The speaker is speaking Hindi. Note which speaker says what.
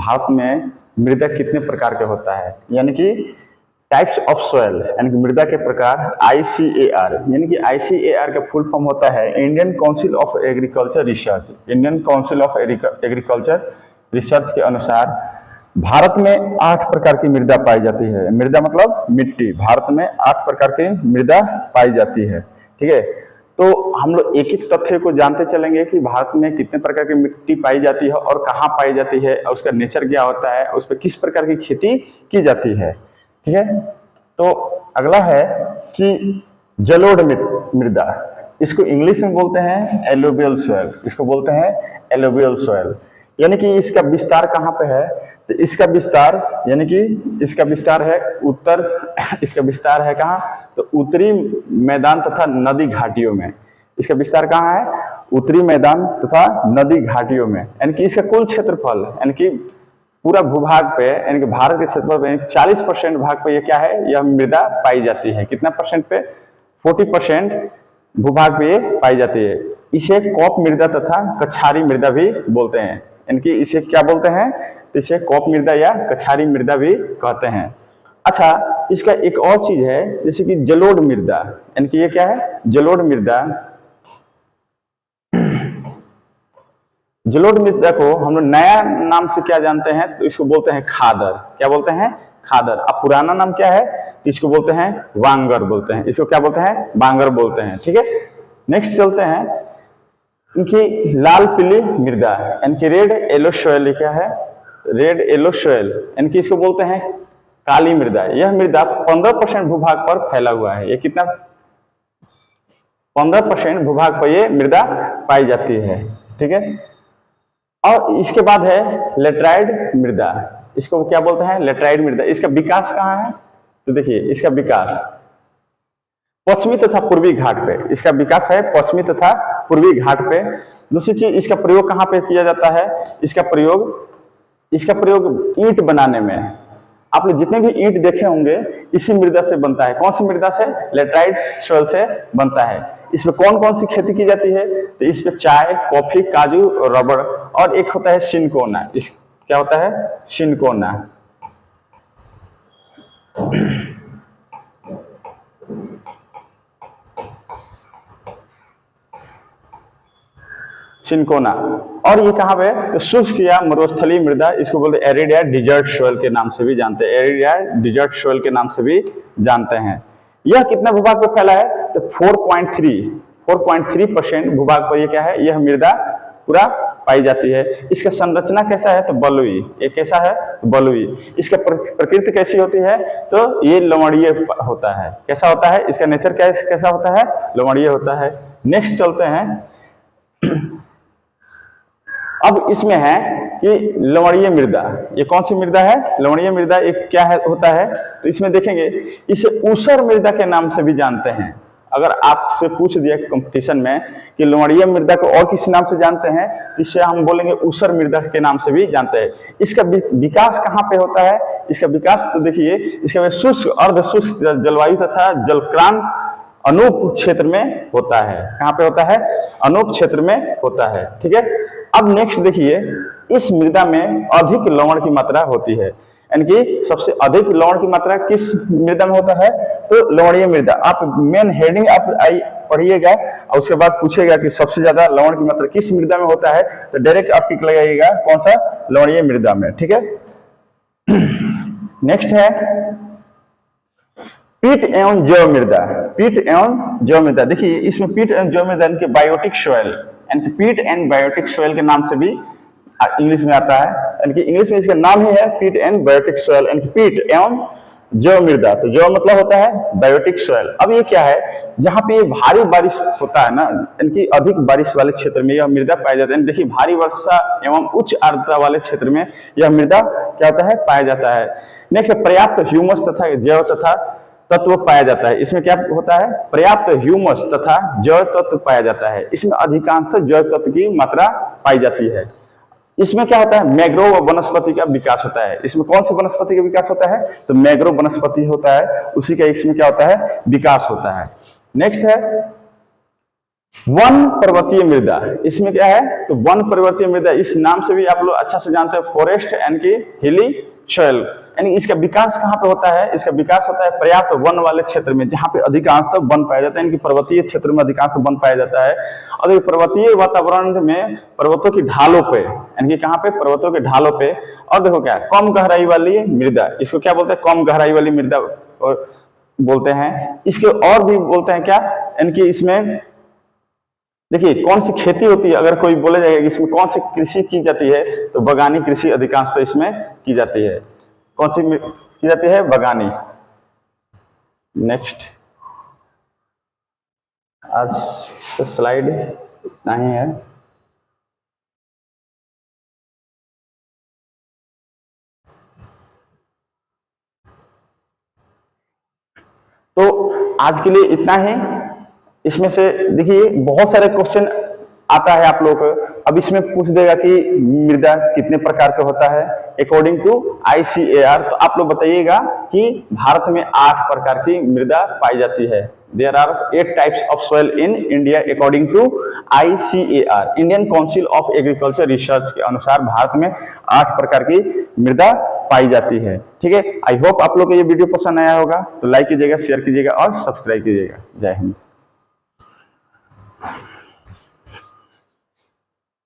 Speaker 1: भारत में मृदा कितने प्रकार के होता है, यानी कि टाइप्स ऑफ सॉइल, यानी कि मृदा के प्रकार ICAR, यानी कि ICAR का फुल फॉर्म होता है Indian council of agriculture research. Indian council of agriculture research के अनुसार भारत में 8 प्रकार की मृदा पाई जाती है। मृदा मतलब मिट्टी। भारत में 8 प्रकार की मृदा पाई जाती है। ठीक है, तो हम लोग एक एक तथ्य को जानते चलेंगे कि भारत में कितने प्रकार की मिट्टी पाई जाती है और कहाँ पाई जाती है और उसका नेचर क्या होता है, उस पर किस प्रकार की खेती की जाती है। ठीक है, तो अगला है कि जलोढ़ मृदा, इसको इंग्लिश में बोलते हैं एलोवियल सॉइल। इसको बोलते हैं एलोवियल सॉइल, यानी कि इसका विस्तार कहाँ पे है, तो इसका विस्तार यानी कि इसका विस्तार है इसका विस्तार है कहाँ, तो उत्तरी मैदान तथा नदी घाटियों में। इसका विस्तार कहाँ है, उत्तरी मैदान तथा नदी घाटियों में। यानी कि इसका कुल क्षेत्रफल यानी कि पूरा भूभाग पे, यानी कि भारत के क्षेत्रफल पे 40% भाग पे ये क्या है, यह मृदा पाई जाती है। कितना परसेंट पे, 40% भूभाग पे ये पाई जाती है। इसे कॉप मृदा तथा कछारी मृदा भी बोलते हैं। यानी कि इसे क्या बोलते हैं, तो इसे कॉप मृदा या कछारी मृदा भी कहते हैं। अच्छा, इसका एक और चीज है जैसे कि जलोढ़ मृदा, यानी कि ये क्या है, जलोढ़ मृदा। जलोढ़ मृदा को हम लोग नया नाम से क्या जानते हैं, तो इसको बोलते हैं खादर। क्या बोलते हैं, खादर। अब पुराना नाम क्या है, इसको बोलते हैं वांगर बोलते हैं। इसको क्या बोलते हैं, वांगर बोलते हैं। ठीक है, नेक्स्ट चलते हैं इनकी लाल पीली मृदा, यानी कि रेड येलो सॉइल। क्या है, रेड येलो सॉइल, यानी कि इसको बोलते हैं काली मृदा। यह मृदा 15% भूभाग पर फैला हुआ है। ये कितना, 15% भूभाग पर ये मृदा पाई जाती है। ठीक है, और इसके बाद है लेटराइट मृदा। इसको क्या बोलते हैं, लेटराइट मृदा। इसका विकास कहाँ है, तो देखिए इसका विकास पश्चिमी तथा पूर्वी घाट पे, इसका विकास है पश्चिमी तथा पूर्वी घाट पे। दूसरी चीज, इसका प्रयोग कहाँ पे किया जाता है, इसका प्रयोग ईंट बनाने में। आप लोग जितने भी ईंट देखे होंगे इसी मृदा से बनता है। कौन सी मृदा से, लेटराइट सॉइल से बनता है। इसमें कौन कौन सी खेती की जाती है, तो इसमें चाय, कॉफी, काजू, रबड़ और एक होता है सिनकोना। इस क्या होता है, सिनकोना। सिनकोना। और ये कहाँ पे, तो शुष्क या मरुस्थलीय मृदा, इसको बोलते हैं एरिड या डिजर्ट सॉइल के नाम से भी जानते हैं। एरिड या डिजर्ट सॉइल के नाम से भी जानते हैं। यह कितना भूभाग पर फैला है, तो 4.3% भूभाग पर ये क्या है, यह मृदा पूरा पाई जाती है। इसका संरचना कैसा है, तो बलुई। ये कैसा है, तो बलुई। इसका प्रकृति कैसी होती है, तो ये लवणीय होता है। कैसा होता है, इसका नेचर कैसा होता है, लवणीय होता है। नेक्स्ट चलते हैं, अब इसमें है कि लवणीय मृदा। ये कौन सी मृदा है, लवणीय मृदा। एक क्या है, होता है, तो इसमें देखेंगे इसे ऊसर मृदा के नाम से भी जानते हैं। अगर आपसे पूछ दिया कंपटीशन में कि लवणीय मृदा को और किस नाम से जानते हैं, तो इसे हम बोलेंगे ऊसर मृदा के नाम से भी जानते हैं। इसका विकास कहाँ पे होता है, इसका विकास तो देखिए इसका शुष्क, अर्ध शुष्क जलवायु तथा जलक्रांत अनूप क्षेत्र में होता है। कहाँ पे होता है, अनूप क्षेत्र में होता है। ठीक है, अब नेक्स्ट देखिए, इस मृदा में अधिक लवण की मात्रा होती है। यानी कि सबसे अधिक लवण की मात्रा किस मृदा में होता है, तो लवणीय मृदा। आप मेन हेडिंग आप पढ़िएगा और उसके बाद पूछेगा कि सबसे ज्यादा लवण की मात्रा किस मृदा में होता है, तो डायरेक्ट आप टिक लगाइएगा कौन सा, लवणीय मृदा में। ठीक है, नेक्स्ट है पीट एवं जैव मृदा। पीट एवं जैव मृदा, देखिए इसमें पीट एवं जैव मृदा के बायोटिक सॉइल, यानी पीट एंड बायोटिक सॉइल के नाम से भी इंग्लिश में आता है। यानी कि इंग्लिश में इसका नाम ही है पीट एंड बायोटिक सॉइल, यानी पीट एवं जैव मृदा। तो जैव मतलब होता है बायोटिक सॉइल। अब ये क्या है, जहाँ पे भारी बारिश होता है ना, यानी कि अधिक बारिश वाले क्षेत्र में यह मृदा पाया जाता है। देखिए भारी वर्षा एवं उच्च आर्द्रता वाले क्षेत्र में यह मृदा क्या होता है, पाया जाता है। नेक्स्ट, पर्याप्त ह्यूमस तथा जैव तथा तत्व पाया जाता है। इसमें क्या होता है, पर्याप्त ह्यूमस तथा जैव तत्व पाया जाता है। इसमें अधिकांशतः जैव तत्व की मात्रा पाई जाती है। इसमें क्या होता है, मैग्रोव वनस्पति का विकास होता है। इसमें कौन सी वनस्पति का विकास होता है, तो मैग्रोव वनस्पति होता है, उसी का इसमें क्या होता है, विकास होता है। नेक्स्ट है वन पर्वतीय मृदा, इसमें क्या है, तो वन पर्वतीय मृदा इस नाम से भी आप लोग अच्छा से जानते हैं, फॉरेस्ट यानी कि हिली सॉइल, यानी इसका विकास कहाँ पे होता है, इसका विकास होता है पर्याप्त वन वाले क्षेत्र में, जहाँ पे अधिकांशतः वन पाया जाता है, यानी कि पर्वतीय क्षेत्र में अधिकांश वन पाया जाता है। और पर्वतीय वातावरण में पर्वतों की ढालों पे, यानी कि कहाँ पे, पर्वतों के ढालों पे, और देखो क्या, कम गहराई वाली मृदा, इसको क्या बोलते हैं, कम गहराई वाली मृदा बोलते हैं। इसके और भी बोलते हैं क्या, यानी कि इसमें देखिए कौन सी खेती होती है, अगर कोई बोले जाएगा कि इसमें कौन सी कृषि की जाती है, तो बगानी कृषि अधिकांशतः इसमें की जाती है। कौन सी की जाती है, बगानी। नेक्स्ट, आज तो स्लाइड इतना ही है। तो आज के लिए इतना ही। इसमें से देखिए बहुत सारे क्वेश्चन आता है आप लोग को। अब इसमें पूछ देगा कि मृदा कितने प्रकार का होता है अकॉर्डिंग टू ICAR, तो आप लोग बताइएगा कि भारत में 8 प्रकार की मृदा पाई जाती है। There are 8 types of soil in India according to ICAR, Indian council of agriculture research के अनुसार भारत में 8 प्रकार की मृदा पाई जाती है। ठीक है, आई होप आप लोग को ये वीडियो पसंद आया होगा, तो लाइक कीजिएगा, शेयर कीजिएगा और सब्सक्राइब कीजिएगा। जय हिंद।